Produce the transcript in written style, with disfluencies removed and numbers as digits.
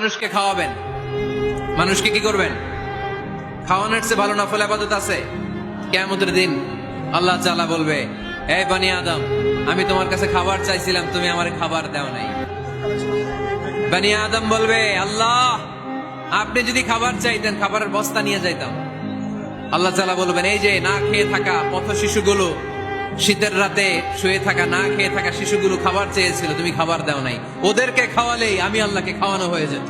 মানুষকে খাওয়াবেন, মানুষকে কি করবেন? খাওয়ানোর চেয়ে ভালো নফল ইবাদত আছে? কিয়ামতের দিন আল্লাহ তাআলা বলবে, এই বনি আদম, আমি তোমার কাছে খাবার চাইছিলাম, তুমি আমারে খাবার দাও নাই। বনি আদম বলবে, আল্লাহ আপনি যদি খাবার চাইতেন খাবারের বস্তা নিয়ে যাইতাম। আল্লাহ তাআলা বলবেন, এই যে না খেয়ে থাকা পথ শিশুগুলো, শীতের রাতে শুয়ে থাকা না খেয়ে থাকা শিশুগুলো খাবার চেয়েছিল, তুমি খাবার দাও নাই। ওদেরকে খাওয়ালেই আমি আল্লাহকে খাওয়ানো হয়ে যেত।